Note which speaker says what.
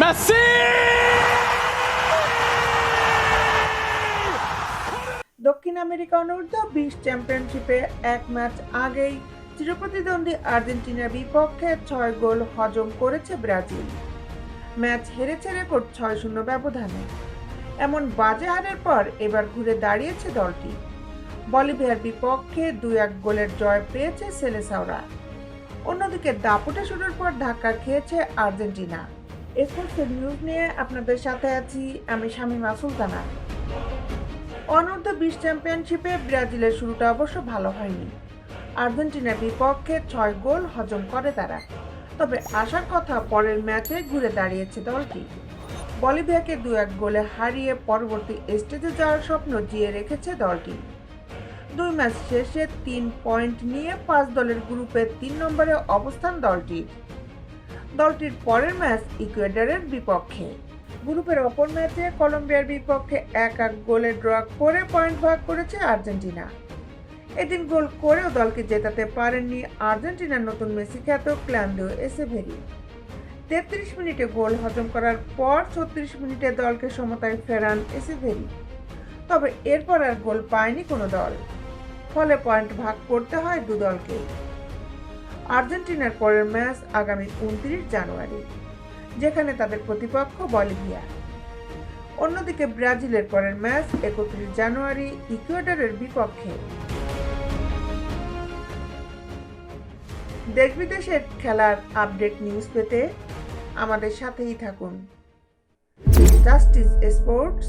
Speaker 1: Messi!
Speaker 2: দক্ষিণ America অনূর্ধ্ব-20 চ্যাম্পিয়নশিপে এক ম্যাচ আগেই চিরপ্রতিদ্বন্দ্বী আর্জেন্টিনার বিপক্ষে 6 গোল হজম করেছে ব্রাজিল। ম্যাচ হেরেছে রেকর্ড 6-0 ব্যবধানে। এমন বাজে হারের পর এবার ঘুরে দাঁড়িয়েছে দলটি। বলিভিয়ার বিপক্ষে 2-1 গোলের জয় পেয়েছে সেলেসাওরা। অন্যদিকে দাপুটে শুরুর পর ধাক্কা খেয়েছে আর্জেন্টিনা। স্পোর্টসের নিউজ নিয়ে আপনাদের সাথে আছি আমি শামীমা সুলতানা। অনূর্ধ্ব-20 চ্যাম্পিয়নশিপে ব্রাজিলের শুরুটা অবশ্য ভালো হয়নি। আর্জেন্টিনার বিপক্ষে 6 গোল হজম করে তারা। তবে আশার কথা, পরের ম্যাচে ঘুরে দাঁড়িয়েছে দলটি। বলিভিয়াকে 2-1 গোলে হারিয়ে পরবর্তী স্টেজে যাওয়ার স্বপ্ন জিয়ে রেখেছে দলটি। 2 ম্যাচ শেষে 3 পয়েন্ট নিয়ে 5 দলের গ্রুপে 3 নম্বরে অবস্থান দলটির। দলটির পরের ম্যাচ ইকুয়েডরের বিপক্ষে। গ্রুপের অপর ম্যাচে কলম্বিয়ার বিপক্ষে 1-1 গোলে ড্র করে পয়েন্ট ভাগ করেছে আর্জেন্টিনা। এদিন গোল করেও দলকে জেতাতে পারেননি আর্জেন্টিনার নতুন মেসি খ্যাত ক্লাউদিও এসেভেরি। 33 মিনিটে গোল হজম করার পর 36 মিনিটে দলকে সমতায় ফেরান এসেভেরি। তবে এরপর আর গোল পায়নি কোনো দল, ফলে পয়েন্ট ভাগ করতে হয় দু দলকে। আর্জেন্টিনার পরের ম্যাচ আগামী 29 জানুয়ারি, যেখানে তাদের প্রতিপক্ষ বলিভিয়া। অন্যদিকে ব্রাজিলের পরের ম্যাচ 31 জানুয়ারি ইকুয়েডরের বিপক্ষে। দেশ বিদেশের খেলার আপডেট নিউজ পেতে আমাদের সাথেই থাকুন। Justice sports.